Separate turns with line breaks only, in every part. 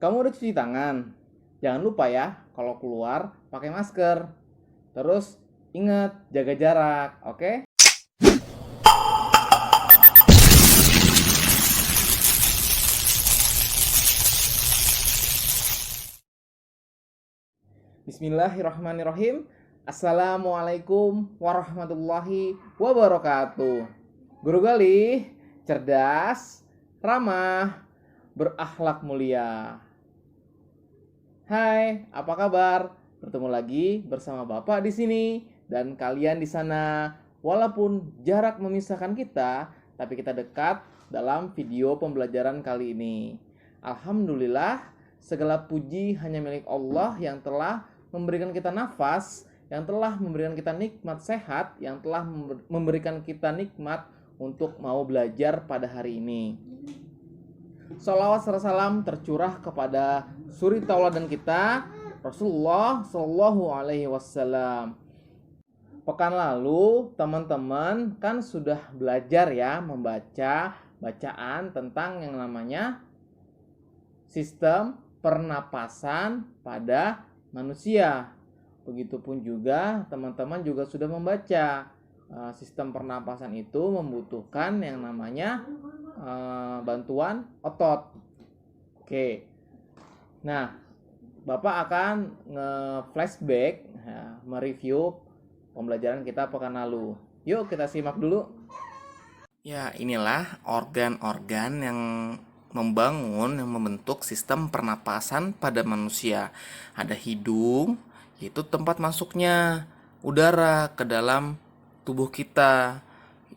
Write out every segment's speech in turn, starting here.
Kamu udah cuci tangan? Jangan lupa ya, kalau keluar pakai masker. Terus ingat jaga jarak, oke? Bismillahirrahmanirrahim. Assalamualaikum warahmatullahi wabarakatuh. Guru Galih, cerdas, ramah, berakhlak mulia. Hai, apa kabar? Bertemu lagi bersama Bapak di sini dan kalian di sana. Walaupun jarak memisahkan kita, tapi kita dekat dalam video pembelajaran kali ini. Alhamdulillah, segala puji hanya milik Allah yang telah memberikan kita nafas, yang telah memberikan kita nikmat sehat, yang telah memberikan kita nikmat untuk mau belajar pada hari ini. Salawat serta salam tercurah kepada suri tauladan kita, Rasulullah Shallallahu Alaihi Wasallam. Pekan lalu teman-teman kan sudah belajar ya membaca bacaan tentang yang namanya sistem pernapasan pada manusia. Begitupun juga teman-teman juga sudah membaca sistem pernapasan itu membutuhkan yang namanya bantuan otot. Oke. Nah, Bapak akan nge-flashback mereview pembelajaran kita pekan lalu. Yuk kita simak dulu.
Ya, inilah organ-organ yang membentuk sistem pernapasan pada manusia. Ada hidung, yaitu tempat masuknya udara ke dalam tubuh kita.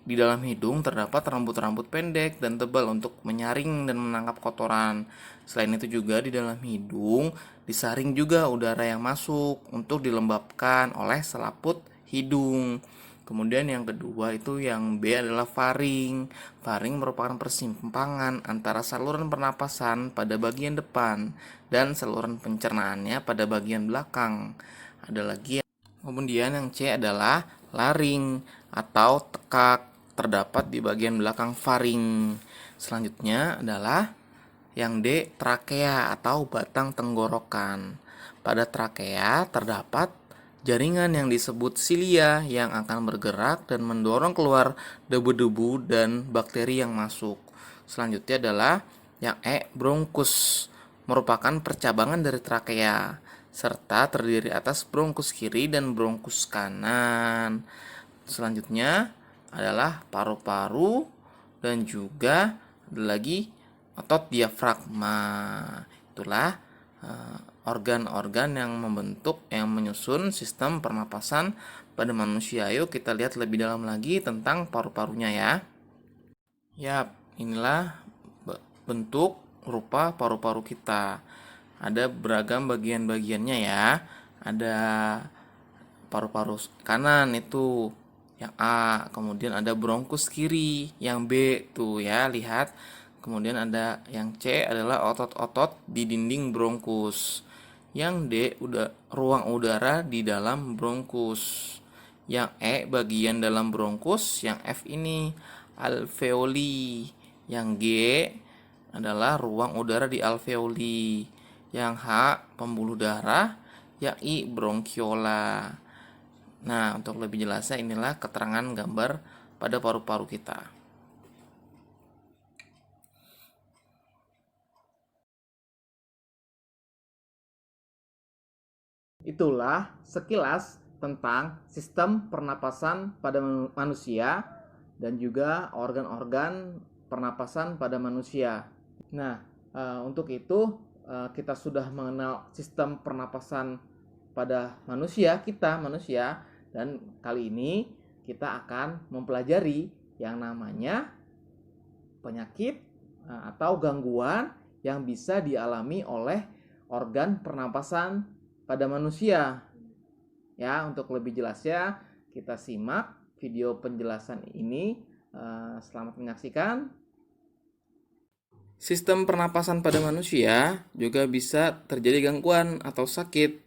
Di dalam hidung terdapat rambut-rambut pendek dan tebal untuk menyaring dan menangkap kotoran. Selain itu juga di dalam hidung disaring juga udara yang masuk untuk dilembabkan oleh selaput hidung. Kemudian yang kedua itu yang B adalah faring. Faring merupakan persimpangan antara saluran pernapasan pada bagian depan dan saluran pencernaannya pada bagian belakang. Ada lagi kemudian yang C adalah laring atau tekak, terdapat di bagian belakang faring. Selanjutnya adalah yang D, trakea atau batang tenggorokan. Pada trakea terdapat jaringan yang disebut silia yang akan bergerak dan mendorong keluar debu-debu dan bakteri yang masuk. Selanjutnya adalah yang E, bronkus, merupakan percabangan dari trakea serta terdiri atas bronkus kiri dan bronkus kanan. Selanjutnya adalah paru-paru dan juga ada lagi otot diafragma. Itulah organ-organ yang menyusun sistem pernapasan pada manusia. Yuk kita lihat lebih dalam lagi tentang paru-parunya ya. Yap, inilah bentuk rupa paru-paru kita. Ada beragam bagian-bagiannya ya. Ada paru-paru kanan itu yang A, kemudian ada bronkus kiri yang B tuh ya, lihat. Kemudian ada yang C adalah otot-otot di dinding bronkus. Yang D ruang udara di dalam bronkus. Yang E bagian dalam bronkus, yang F ini alveoli. Yang G adalah ruang udara di alveoli. Yang H pembuluh darah, yang I bronchiola. Nah, untuk lebih jelasnya inilah keterangan gambar pada paru-paru kita.
Itulah sekilas tentang sistem pernapasan pada manusia dan juga organ-organ pernapasan pada manusia. Nah, untuk itu kita sudah mengenal sistem pernapasan pada manusia, dan kali ini kita akan mempelajari yang namanya penyakit atau gangguan yang bisa dialami oleh organ pernapasan pada manusia. Ya, untuk lebih jelasnya kita simak video penjelasan ini. Selamat menyaksikan.
Sistem pernapasan pada manusia juga bisa terjadi gangguan atau sakit.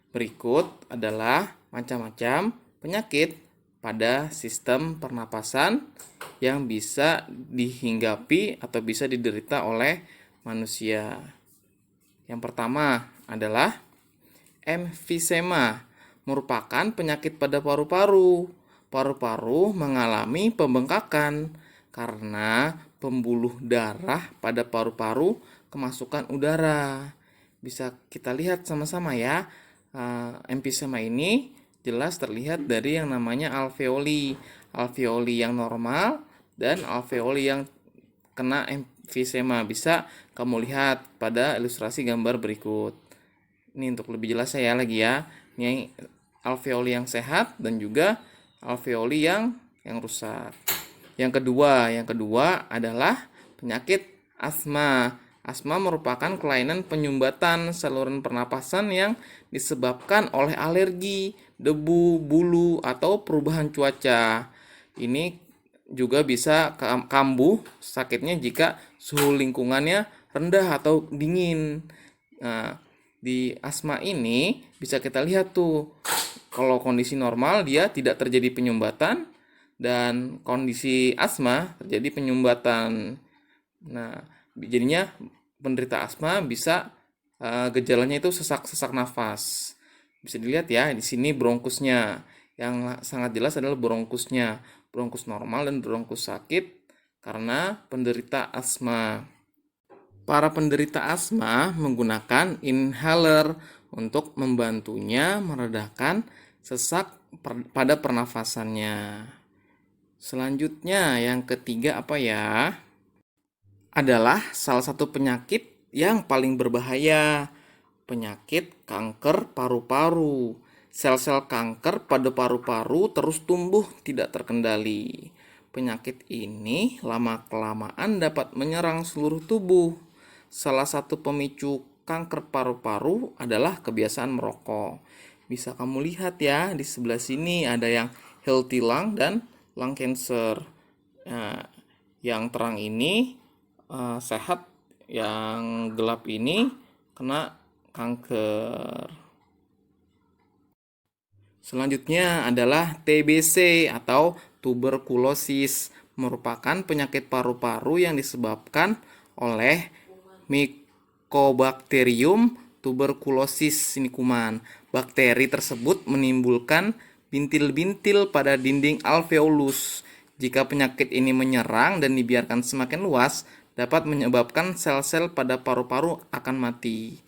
Berikut adalah macam-macam penyakit pada sistem pernapasan yang bisa dihinggapi atau bisa diderita oleh manusia. Yang pertama adalah emfisema, merupakan penyakit pada paru-paru. Paru-paru mengalami pembengkakan karena pembuluh darah pada paru-paru kemasukan udara. Bisa kita lihat sama-sama ya. Emfisema ini jelas terlihat dari yang namanya alveoli. Alveoli yang normal dan alveoli yang kena emfisema. Bisa kamu lihat pada ilustrasi gambar berikut. Ini untuk lebih jelas saya lagi ya. Ini alveoli yang sehat dan juga alveoli yang rusak. Yang kedua adalah penyakit asma. Asma merupakan kelainan penyumbatan saluran pernapasan yang disebabkan oleh alergi, debu, bulu, atau perubahan cuaca. Ini juga bisa kambuh sakitnya jika suhu lingkungannya rendah atau dingin. Nah, di asma ini bisa kita lihat tuh, kalau kondisi normal dia tidak terjadi penyumbatan, dan kondisi asma terjadi penyumbatan. Nah, jadinya penderita asma bisa gejalanya itu sesak nafas. Bisa dilihat ya di sini bronkusnya. Yang sangat jelas adalah bronkusnya, bronkus normal dan bronkus sakit karena penderita asma. Para penderita asma menggunakan inhaler untuk membantunya meredakan sesak pada pernafasannya. Selanjutnya yang ketiga apa ya? Adalah salah satu penyakit yang paling berbahaya, penyakit kanker paru-paru. Sel-sel kanker pada paru-paru terus tumbuh tidak terkendali. Penyakit ini lama-kelamaan dapat menyerang seluruh tubuh. Salah satu pemicu kanker paru-paru adalah kebiasaan merokok. Bisa kamu lihat ya, di sebelah sini ada yang healthy lung dan lung cancer. Nah, yang terang ini sehat, yang gelap ini kena kanker. Selanjutnya adalah TBC atau tuberkulosis, merupakan penyakit paru-paru yang disebabkan oleh Mycobacterium tuberculosis. Ini kuman. Bakteri tersebut menimbulkan bintil-bintil pada dinding alveolus. Jika penyakit ini menyerang dan dibiarkan semakin luas, dapat menyebabkan sel-sel pada paru-paru akan mati.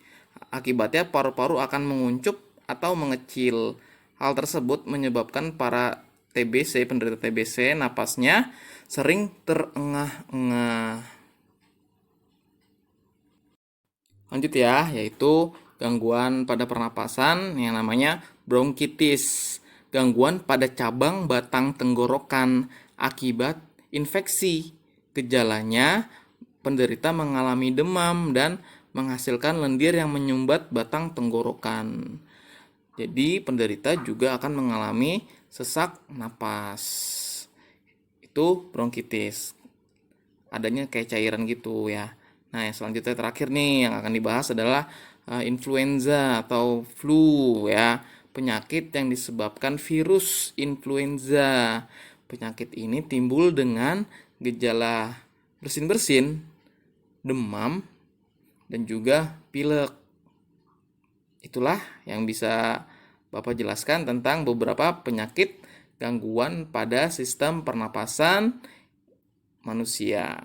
Akibatnya paru-paru akan menguncup atau mengecil. Hal tersebut menyebabkan para penderita TBC, napasnya sering terengah-engah. Lanjut ya, yaitu gangguan pada pernapasan yang namanya bronkitis. Gangguan pada cabang batang tenggorokan akibat infeksi. Gejalanya, penderita mengalami demam dan menghasilkan lendir yang menyumbat batang tenggorokan. Jadi penderita juga akan mengalami sesak napas. Itu bronkitis. Adanya kayak cairan gitu ya. Nah, yang selanjutnya terakhir nih yang akan dibahas adalah influenza atau flu ya. Penyakit yang disebabkan virus influenza. Penyakit ini timbul dengan gejala bersin-bersin, demam, dan juga pilek. Itulah yang bisa Bapak jelaskan tentang beberapa penyakit gangguan pada sistem pernapasan manusia.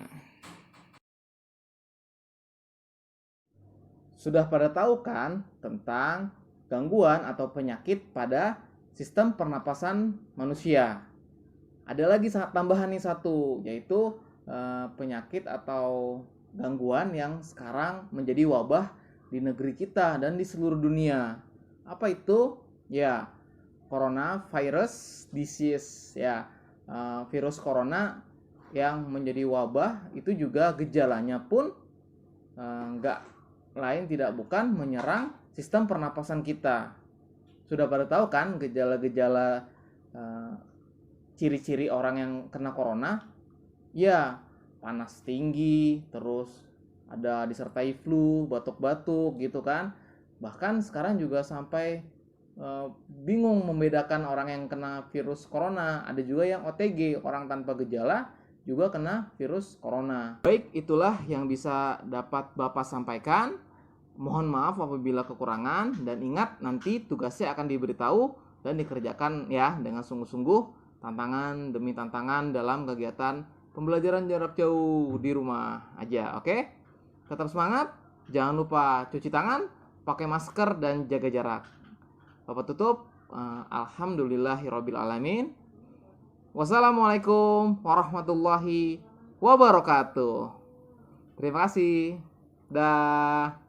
Sudah pada tahu kan tentang gangguan atau penyakit pada sistem pernapasan manusia? Ada lagi tambahan nih satu, yaitu penyakit atau gangguan yang sekarang menjadi wabah di negeri kita dan di seluruh dunia. Apa itu? Ya, coronavirus disease ya. Virus corona yang menjadi wabah itu juga gejalanya pun nggak lain tidak bukan menyerang sistem pernapasan kita. Sudah pada tahu kan gejala-gejala ciri-ciri orang yang kena corona? Ya, panas tinggi, terus ada disertai flu, batuk-batuk gitu kan. Bahkan sekarang juga sampai bingung membedakan orang yang kena virus corona. Ada juga yang OTG, orang tanpa gejala juga kena virus corona. Baik, itulah yang bisa dapat Bapak sampaikan. Mohon maaf apabila kekurangan, dan ingat nanti tugasnya akan diberitahu dan dikerjakan ya dengan sungguh-sungguh, tantangan demi tantangan dalam kegiatan pembelajaran jarak jauh di rumah aja. Oke? Tetap semangat, jangan lupa cuci tangan, pakai masker dan jaga jarak. Bapak tutup. Alhamdulillahirabbil alamin. Wassalamualaikum warahmatullahi wabarakatuh. Terima kasih. Dah.